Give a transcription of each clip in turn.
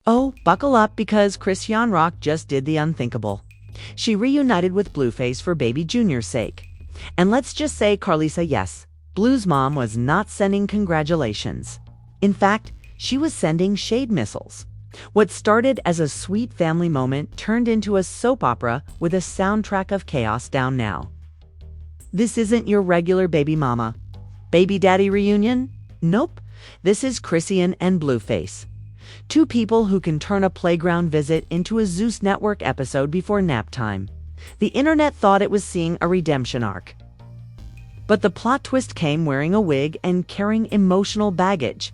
Oh, buckle up because Chrisean Rock just did the unthinkable. She reunited with Blueface for baby Junior's sake. And let's just say Karlissa, yes, Blue's mom was not sending congratulations. In fact, she was sending shade missiles. What started as a sweet family moment turned into a soap opera with a soundtrack of chaos down now. This isn't your regular baby mama. Baby daddy reunion? Nope. This is Chrisean and Blueface. Two people who can turn a playground visit into a Zeus Network episode before nap time. The internet thought it was seeing a redemption arc. But the plot twist came wearing a wig and carrying emotional baggage.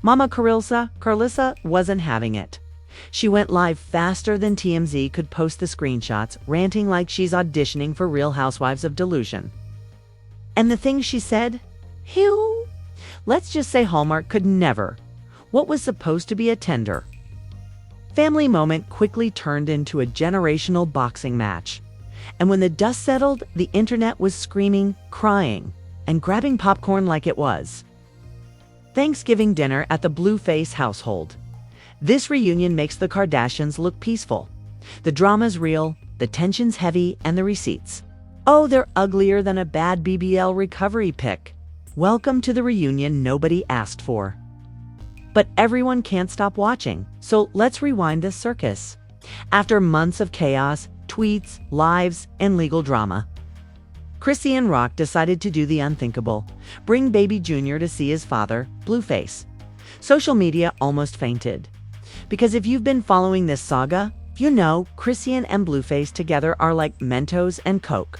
Mama Karlissa wasn't having it. She went live faster than TMZ could post the screenshots, ranting like she's auditioning for Real Housewives of Delusion. And the things she said? Phew! Let's just say Hallmark could never. What was supposed to be a tender family moment quickly turned into a generational boxing match. And when the dust settled, the internet was screaming, crying, and grabbing popcorn like it was Thanksgiving dinner at the Blueface household. This reunion makes the Kardashians look peaceful. The drama's real, the tension's heavy, and the receipts. Oh, they're uglier than a bad BBL recovery pic. Welcome to the reunion nobody asked for. But everyone can't stop watching, so let's rewind this circus. After months of chaos, tweets, lives, and legal drama, Chrisean Rock decided to do the unthinkable, bring baby Junior to see his father, Blueface. Social media almost fainted. Because if you've been following this saga, you know Chrisean and Blueface together are like Mentos and Coke.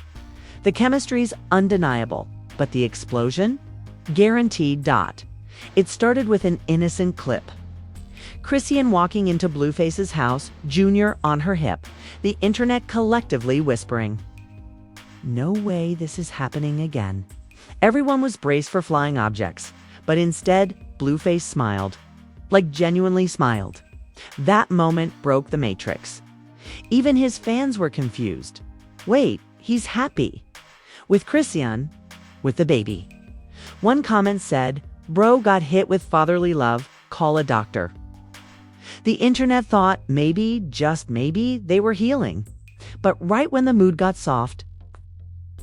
The chemistry's undeniable, but the explosion? Guaranteed. It started with an innocent clip. Chrisean walking into Blueface's house, Junior on her hip, the internet collectively whispering, "No way this is happening again." Everyone was braced for flying objects, but instead, Blueface smiled. Like genuinely smiled. That moment broke the matrix. Even his fans were confused. Wait, he's happy. With Chrisean, with the baby. One comment said, "Bro got hit with fatherly love, call a doctor." The internet thought maybe, just maybe, they were healing. But right when the mood got soft,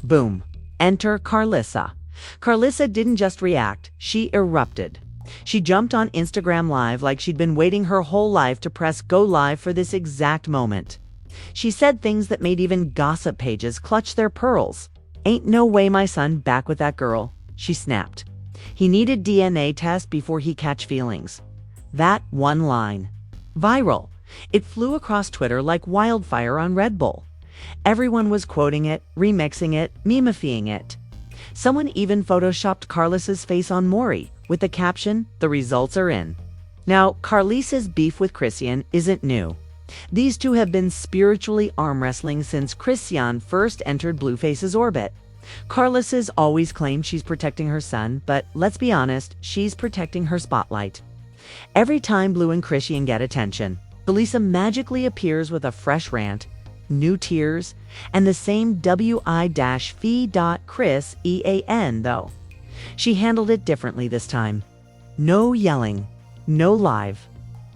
boom, enter Karlissa. Karlissa didn't just react, she erupted. She jumped on Instagram Live like she'd been waiting her whole life to press go live for this exact moment. She said things that made even gossip pages clutch their pearls. "Ain't no way my son back with that girl," she snapped. "He needed DNA test before he catch feelings." That one line. Viral. It flew across Twitter like wildfire on Red Bull. Everyone was quoting it, remixing it, memifying it. Someone even photoshopped Karlissa's face on Maury with the caption, "The results are in." Now, Karlissa's beef with Chrisean isn't new. These two have been spiritually arm wrestling since Chrisean first entered Blueface's orbit. Karlissa's always claimed she's protecting her son, but let's be honest, she's protecting her spotlight. Every time Blue and Chrisean get attention, Karlissa magically appears with a fresh rant, new tears, and the same wi-fee.Chrisean though. She handled it differently this time. No yelling, no live,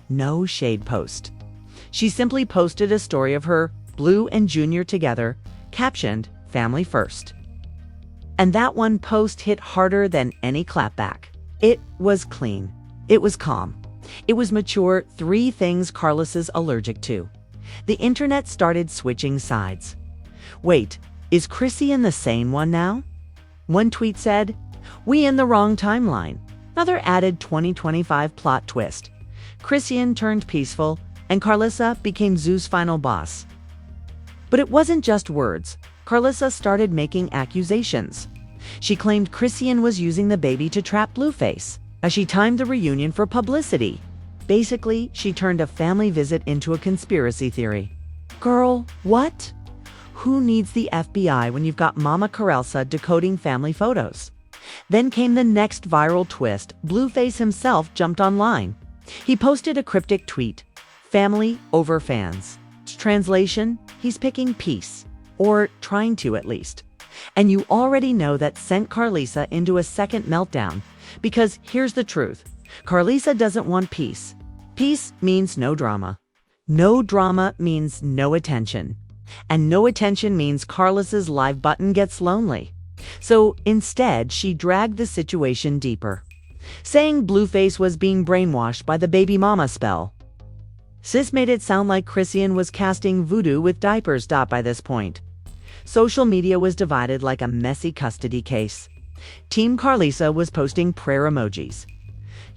no shade post. She simply posted a story of her, Blue and Junior together, captioned, "Family First." And that one post hit harder than any clapback. It was clean. It was calm. It was mature, 3 things Karlissa's allergic to. The internet started switching sides. Wait, is Chrisean the sane one now? One tweet said, "We in the wrong timeline." Another added 2025 plot twist. Chrisean turned peaceful, and Karlissa became Zeus' final boss. But it wasn't just words. Karlissa started making accusations. She claimed Chrisean was using the baby to trap Blueface, as she timed the reunion for publicity. Basically, she turned a family visit into a conspiracy theory. Girl, what? Who needs the FBI when you've got Mama Karlissa decoding family photos? Then came the next viral twist. Blueface himself jumped online. He posted a cryptic tweet, "Family over fans." Translation, he's picking peace. Or trying to at least. And you already know that sent Karlissa into a second meltdown. Because here's the truth. Karlissa doesn't want peace. Peace means no drama. No drama means no attention. And no attention means Karlissa's live button gets lonely. So instead, she dragged the situation deeper, saying Blueface was being brainwashed by the baby mama spell. Sis made it sound like Chrisean was casting voodoo with diapers. By this point, social media was divided like a messy custody case. Team Karlissa was posting prayer emojis.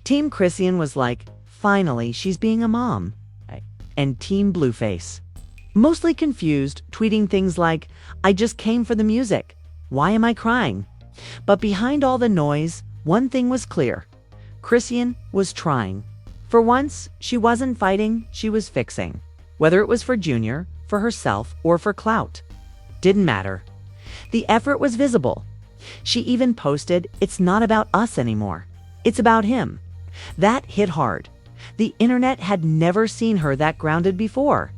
Team Chrisean was like, finally, she's being a mom. And Team Blueface, mostly confused, tweeting things like, I just came for the music. Why am I crying? But behind all the noise, one thing was clear. Chrisean was trying. For once, she wasn't fighting, she was fixing. Whether it was for Junior, for herself, or for clout. Didn't matter. The effort was visible. She even posted, it's not about us anymore. It's about him. That hit hard. The internet had never seen her that grounded before.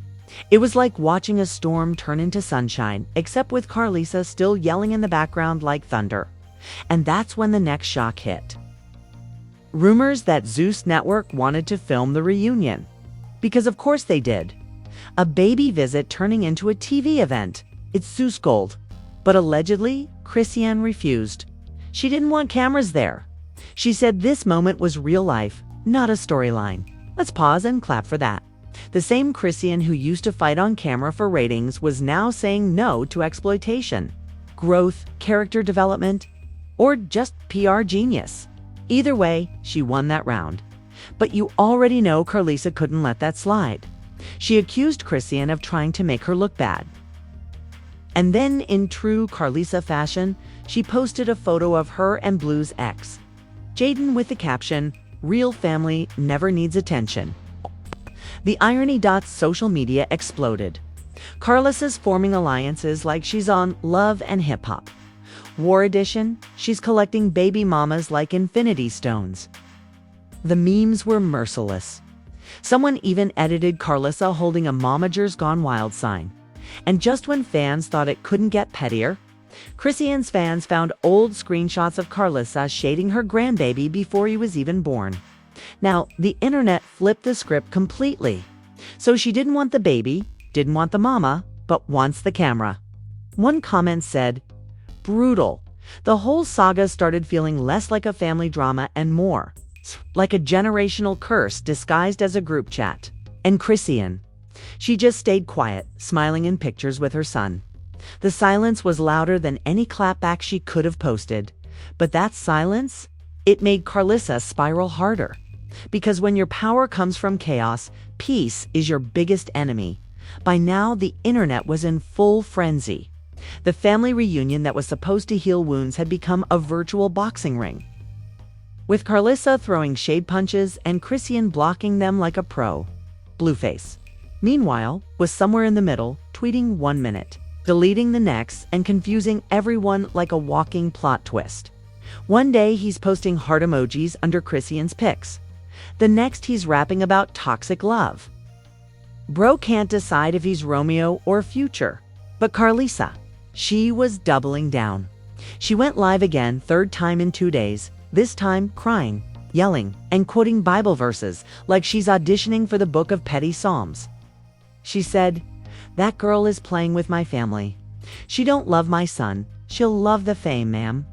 It was like watching a storm turn into sunshine, except with Karlissa still yelling in the background like thunder. And that's when the next shock hit. Rumors that Zeus Network wanted to film the reunion. Because of course they did. A baby visit turning into a TV event. It's Zeus Gold. But allegedly, Chrisean refused. She didn't want cameras there. She said this moment was real life, not a storyline. Let's pause and clap for that. The same Chrisean who used to fight on camera for ratings was now saying no to exploitation, growth, character development, or just PR genius. Either way, she won that round. But you already know Karlissa couldn't let that slide. She accused Chrisean of trying to make her look bad. And then, in true Karlissa fashion, she posted a photo of her and Blue's ex, Jaden, with the caption, "Real family never needs attention." The irony. Social media exploded. Karlissa's forming alliances like she's on Love and Hip Hop. War Edition, she's collecting baby mamas like infinity stones. The memes were merciless. Someone even edited Karlissa holding a Momagers Gone Wild sign. And just when fans thought it couldn't get pettier, Chrisean's fans found old screenshots of Karlissa shading her grandbaby before he was even born. Now, the internet flipped the script completely. So she didn't want the baby, didn't want the mama, but wants the camera. One comment said, brutal. The whole saga started feeling less like a family drama and more like a generational curse disguised as a group chat. And Chrisean, she just stayed quiet, smiling in pictures with her son. The silence was louder than any clapback she could have posted. But that silence, it made Karlissa spiral harder. Because when your power comes from chaos, peace is your biggest enemy. By now, the internet was in full frenzy. The family reunion that was supposed to heal wounds had become a virtual boxing ring, with Karlissa throwing shade punches and Chrisean blocking them like a pro. Blueface, meanwhile, was somewhere in the middle, tweeting 1 minute, deleting the next, and confusing everyone like a walking plot twist. One day he's posting heart emojis under Chrisean's pics. The next he's rapping about toxic love. Bro can't decide if he's Romeo or Future. But Karlissa, she was doubling down. She went live again, third time in 2 days, this time crying, yelling, and quoting Bible verses like she's auditioning for the book of petty psalms. She said, "That girl is playing with my family. She don't love my son. She'll love the fame, ma'am.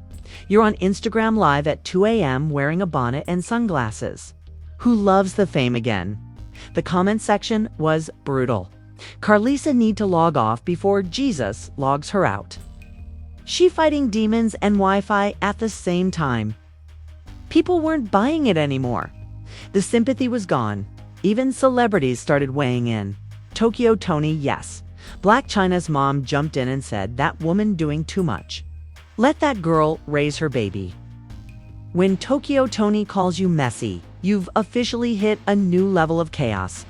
You're on Instagram Live at 2 a.m. wearing a bonnet and sunglasses. Who loves the fame again?" The comment section was brutal. Karlissa need to log off before Jesus logs her out. She fighting demons and Wi-Fi at the same time. People weren't buying it anymore. The sympathy was gone. Even celebrities started weighing in. Tokyo Tony, yes. Black China's mom jumped in and said, "That woman doing too much. Let that girl raise her baby." When Tokyo Tony calls you messy, you've officially hit a new level of chaos.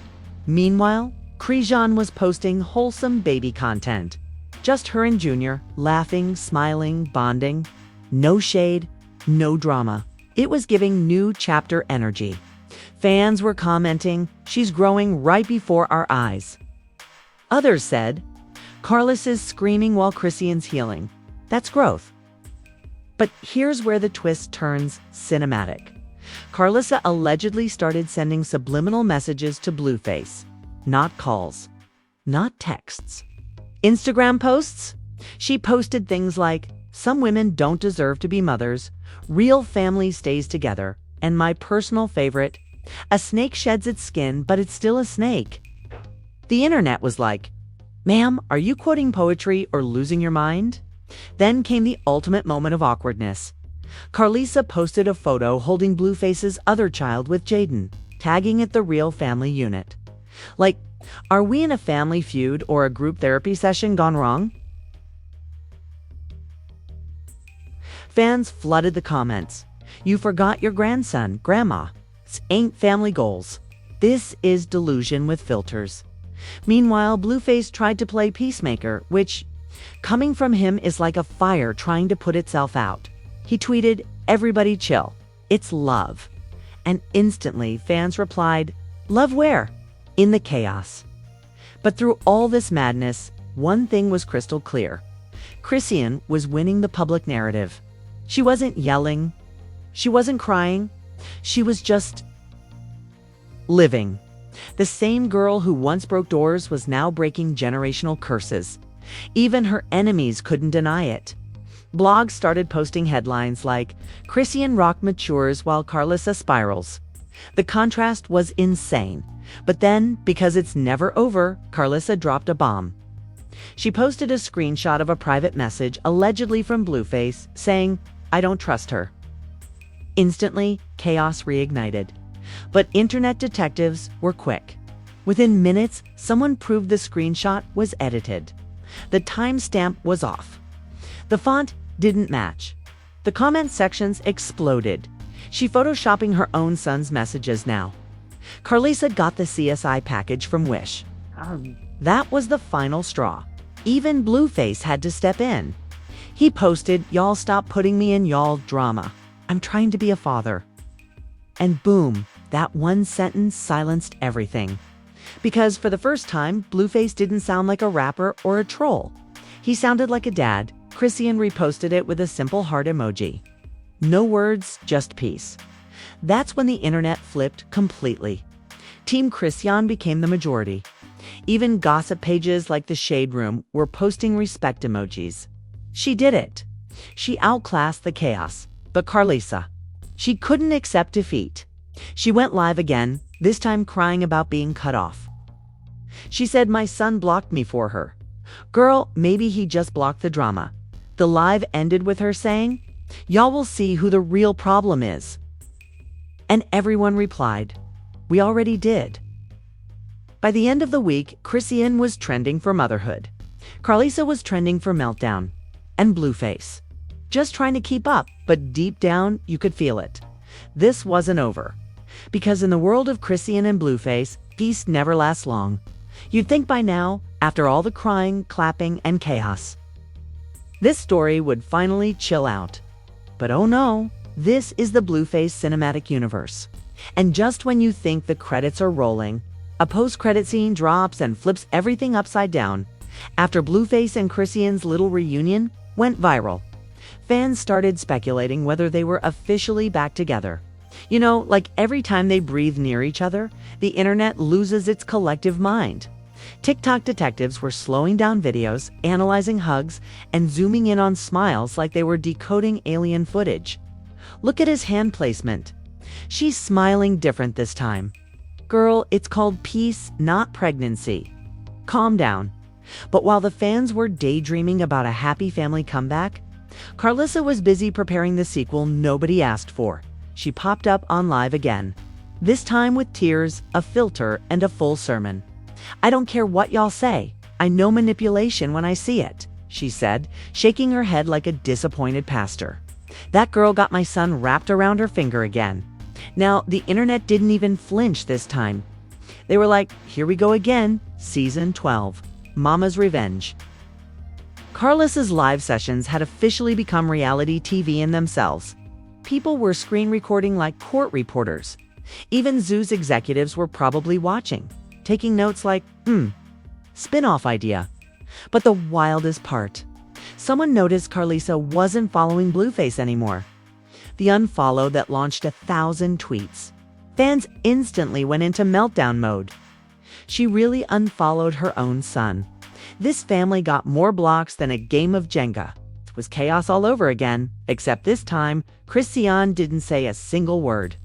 Meanwhile, Chrisean was posting wholesome baby content. Just her and Junior, laughing, smiling, bonding. No shade, no drama. It was giving new chapter energy. Fans were commenting, "She's growing right before our eyes." Others said, "Karlissa's screaming while Chrisean's healing. That's growth." But here's where the twist turns cinematic. Karlissa allegedly started sending subliminal messages to Blueface. Not calls. Not texts. Instagram posts? She posted things like, "Some women don't deserve to be mothers," "Real family stays together," and my personal favorite, "A snake sheds its skin, but it's still a snake." The internet was like, "Ma'am, are you quoting poetry or losing your mind?" Then came the ultimate moment of awkwardness. Karlissa posted a photo holding Blueface's other child with Jaden, tagging it the Real Family Unit. Like, are we in a family feud or a group therapy session gone wrong? Fans flooded the comments. "You forgot your grandson, Grandma. This ain't family goals. This is delusion with filters." Meanwhile, Blueface tried to play peacemaker, which, coming from him, is like a fire trying to put itself out. He tweeted, "Everybody chill. It's love." And instantly, fans replied, "Love where?" In the chaos. But through all this madness, one thing was crystal clear. Chrisean was winning the public narrative. She wasn't yelling. She wasn't crying. She was just living. The same girl who once broke doors was now breaking generational curses. Even her enemies couldn't deny it. Blogs started posting headlines like, "Chrisean Rock matures while Karlissa spirals." The contrast was insane. But then, because it's never over, Karlissa dropped a bomb. She posted a screenshot of a private message allegedly from Blueface saying, "I don't trust her." Instantly, chaos reignited. But internet detectives were quick. Within minutes, someone proved the screenshot was edited. The timestamp was off. The font didn't match. The comment sections exploded. She photoshopping her own son's messages now. Karlissa got the CSI package from Wish. That was the final straw. Even Blueface had to step in. He posted, "Y'all stop putting me in y'all drama. I'm trying to be a father." And boom, that one sentence silenced everything. Because for the first time, Blueface didn't sound like a rapper or a troll. He sounded like a dad. Chrisean reposted it with a simple heart emoji. No words, just peace. That's when the internet flipped completely. Team Chrisean became the majority. Even gossip pages like The Shade Room were posting respect emojis. She did it. She outclassed the chaos. But Karlissa, she couldn't accept defeat. She went live again, this time crying about being cut off. She said, "My son blocked me for her." Girl, maybe he just blocked the drama. The live ended with her saying, "Y'all will see who the real problem is." And everyone replied, "We already did." By the end of the week, Chrisean was trending for motherhood. Karlissa was trending for meltdown. And Blueface. Just trying to keep up, but deep down, you could feel it. This wasn't over. Because in the world of Chrisean and Blueface, peace never lasts long. You'd think by now, after all the crying, clapping, and chaos, this story would finally chill out. But oh no, this is the Blueface cinematic universe. And just when you think the credits are rolling, a post-credit scene drops and flips everything upside down. After Blueface and Chrisean's little reunion went viral, fans started speculating whether they were officially back together. You know, like every time they breathe near each other, the internet loses its collective mind. TikTok detectives were slowing down videos, analyzing hugs, and zooming in on smiles like they were decoding alien footage. Look at his hand placement. She's smiling different this time. Girl, it's called peace, not pregnancy. Calm down. But while the fans were daydreaming about a happy family comeback, Karlissa was busy preparing the sequel nobody asked for. She popped up on live again. This time with tears, a filter, and a full sermon. "I don't care what y'all say. I know manipulation when I see it," she said, shaking her head like a disappointed pastor. "That girl got my son wrapped around her finger again." Now, the internet didn't even flinch this time. They were like, "Here we go again, season 12, Mama's Revenge." Karlissa's live sessions had officially become reality TV in themselves. People were screen recording like court reporters. Even Zoo's executives were probably watching, taking notes like, spin-off idea. But the wildest part, someone noticed Karlissa wasn't following Blueface anymore. the unfollow that launched 1,000 tweets. Fans instantly went into meltdown mode. She really unfollowed her own son. This family got more blocks than a game of Jenga. It was chaos all over again, except this time, Chrisean didn't say a single word.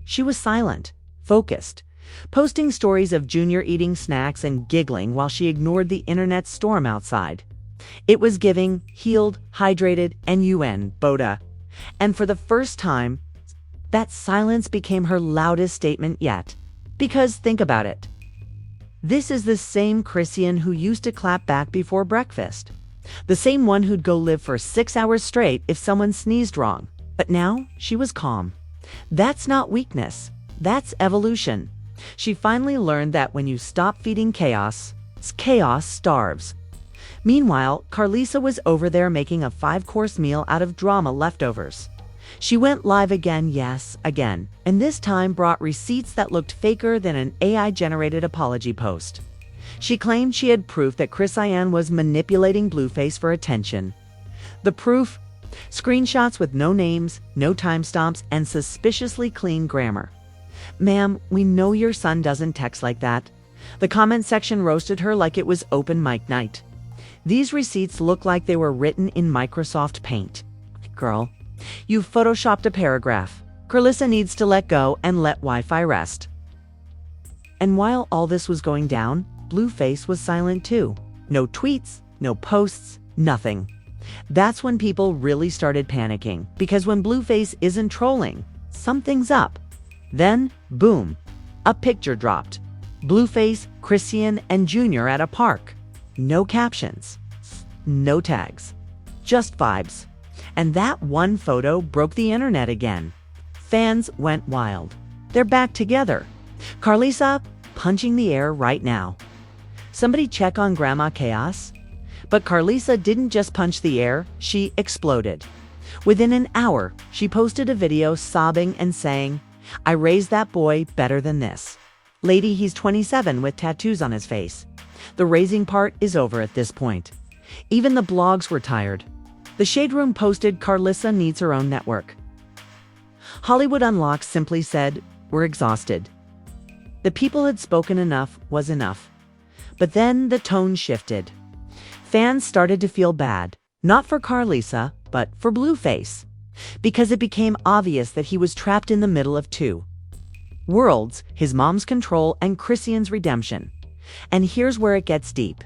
She was silent, focused, posting stories of Junior eating snacks and giggling while she ignored the internet storm outside. It was giving healed, hydrated, and UN Boda. And for the first time, that silence became her loudest statement yet. Because think about it. This is the same Chrisean who used to clap back before breakfast. The same one who'd go live for 6 hours straight if someone sneezed wrong. But now she was calm. That's not weakness. That's evolution. She finally learned that when you stop feeding chaos, chaos starves. Meanwhile, Karlissa was over there making a 5-course meal out of drama leftovers. She went live again, yes, again, and this time brought receipts that looked faker than an AI-generated apology post. She claimed she had proof that Chrisean was manipulating Blueface for attention. The proof? Screenshots with no names, no timestamps, and suspiciously clean grammar. Ma'am, we know your son doesn't text like that. The comment section roasted her like it was open mic night. These receipts look like they were written in Microsoft Paint. Girl, you've photoshopped a paragraph. Karlissa needs to let go and let Wi-Fi rest. And while all this was going down, Blueface was silent too. No tweets, no posts, nothing. That's when people really started panicking, because when Blueface isn't trolling, something's up. Then, boom, a picture dropped. Blueface, Chrisean, and Junior at a park. No captions, no tags, just vibes. And that one photo broke the internet again. Fans went wild. They're back together. Karlissa punching the air right now. Somebody check on Grandma Chaos? But Karlissa didn't just punch the air, she exploded. Within an hour, she posted a video sobbing and saying, "I raised that boy better than this." Lady, he's 27 with tattoos on his face. The raising part is over at this point. Even the blogs were tired. The Shade Room posted Karlissa needs her own network. Hollywood Unlocked simply said, "We're exhausted." The people had spoken enough was enough. But then the tone shifted. Fans started to feel bad, not for Karlissa, but for Blueface, because it became obvious that he was trapped in the middle of two worlds, his mom's control and Chrisean's redemption. And here's where it gets deep.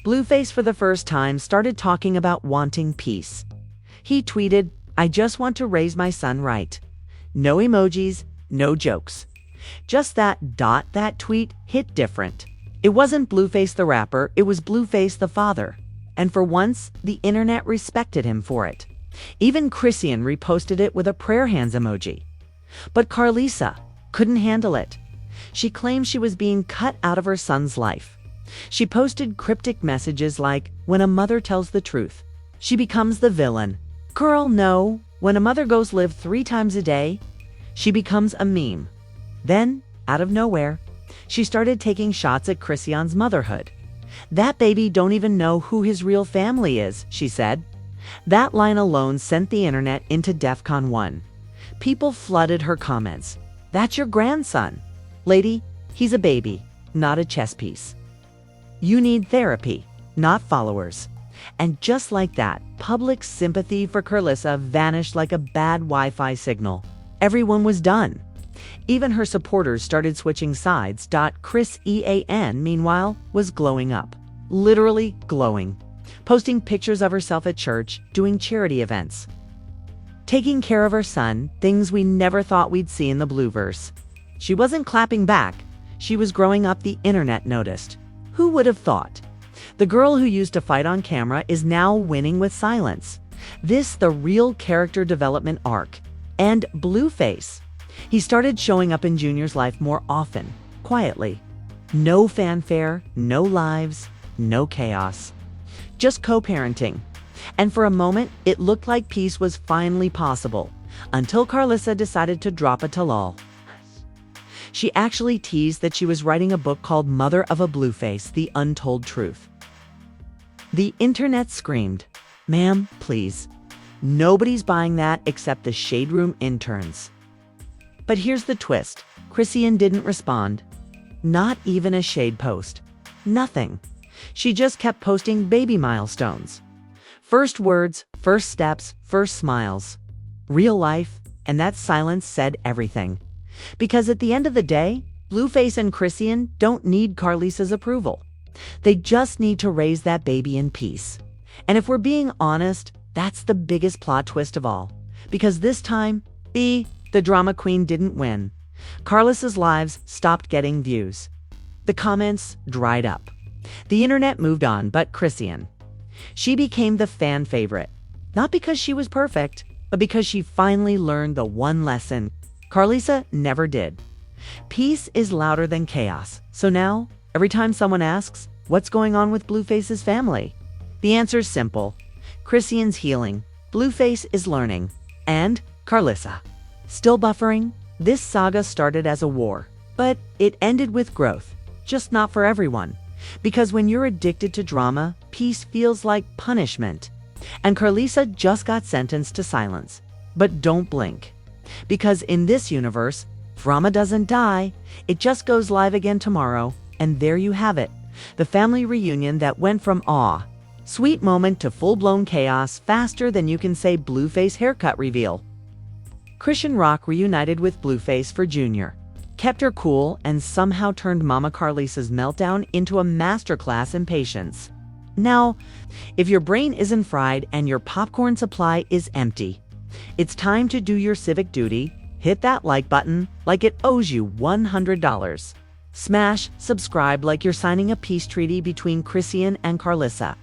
Blueface for the first time started talking about wanting peace. He tweeted, "I just want to raise my son right." No emojis, no jokes. Just that tweet hit different. It wasn't Blueface the rapper, it was Blueface the father. And for once, the internet respected him for it. Even Chrisean reposted it with a prayer hands emoji. But Karlissa couldn't handle it. She claimed she was being cut out of her son's life. She posted cryptic messages like, "When a mother tells the truth, she becomes the villain." Girl, no. When a mother goes live 3 times a day, she becomes a meme. Then, out of nowhere, she started taking shots at Chrisean's motherhood. "That baby don't even know who his real family is," she said. That line alone sent the internet into DEFCON 1. People flooded her comments. "That's your grandson. Lady, he's a baby, not a chess piece. You need therapy, not followers." And just like that, public sympathy for Karlissa vanished like a bad Wi-Fi signal. Everyone was done. Even her supporters started switching sides. Chrisean, meanwhile, was glowing up. Literally glowing. Posting pictures of herself at church, doing charity events. Taking care of her son, things we never thought we'd see in the Blueverse. She wasn't clapping back. She was growing up, the internet noticed. Who would have thought? The girl who used to fight on camera is now winning with silence. This the real character development arc. And Blueface. He started showing up in Junior's life more often, quietly. No fanfare, no lives, no chaos. Just co-parenting. And for a moment, it looked like peace was finally possible, until Karlissa decided to drop a tell-all. She actually teased that she was writing a book called Mother of a Blueface, The Untold Truth. The internet screamed, "Ma'am, please. Nobody's buying that except the Shade Room interns. But here's the twist. Chrisean didn't respond. Not even a shade post. Nothing. She just kept posting baby milestones. First words, first steps, first smiles. Real life, and that silence said everything. Because at the end of the day, Blueface and Chrisean don't need Karlissa's approval. They just need to raise that baby in peace. And if we're being honest, that's the biggest plot twist of all. Because this time, the drama queen didn't win. Karlissa's lives stopped getting views. The comments dried up. The internet moved on, but Chrisean, she became the fan favorite. Not because she was perfect, but because she finally learned the one lesson Karlissa never did. Peace is louder than chaos. So now, every time someone asks, what's going on with Blueface's family? The answer's simple. Chrisean's healing, Blueface is learning, and Karlissa still buffering. This saga started as a war, but it ended with growth, just not for everyone. Because when you're addicted to drama, peace feels like punishment. And Karlissa just got sentenced to silence. But don't blink. Because in this universe, drama doesn't die, it just goes live again tomorrow, and there you have it. The family reunion that went from sweet moment to full-blown chaos faster than you can say Blueface haircut reveal. Chrisean Rock reunited with Blueface for Junior, kept her cool, and somehow turned Mama Karlissa's meltdown into a masterclass in patience. Now, if your brain isn't fried and your popcorn supply is empty, it's time to do your civic duty. Hit that like button like it owes you $100. Smash subscribe like you're signing a peace treaty between Chrisean and Karlissa.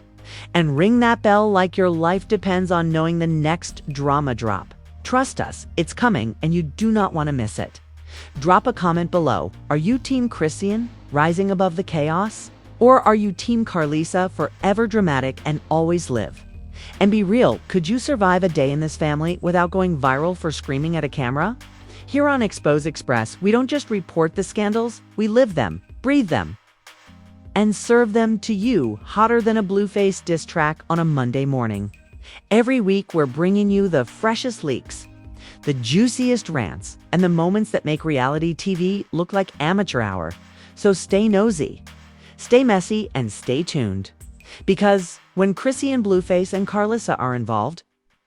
And ring that bell like your life depends on knowing the next drama drop. Trust us, it's coming and you do not want to miss it. Drop a comment below. Are you Team Chrisean, rising above the chaos? Or are you Team Karlissa, forever dramatic and always live? And be real, could you survive a day in this family without going viral for screaming at a camera? Here on Expose Express, we don't just report the scandals, we live them, breathe them, and serve them to you hotter than a Blueface diss track on a Monday morning. Every week, we're bringing you the freshest leaks, the juiciest rants, and the moments that make reality TV look like amateur hour. So stay nosy, stay messy, and stay tuned. Because when Chrisean, Blueface, and Karlissa are involved,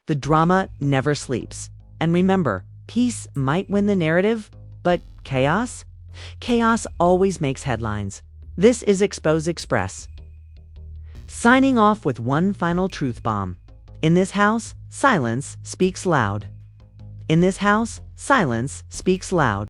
the drama never sleeps. And remember, peace might win the narrative, but chaos? Chaos always makes headlines. This is Expose Express, signing off with one final truth bomb. In this house, silence speaks loud. In this house, silence speaks loud.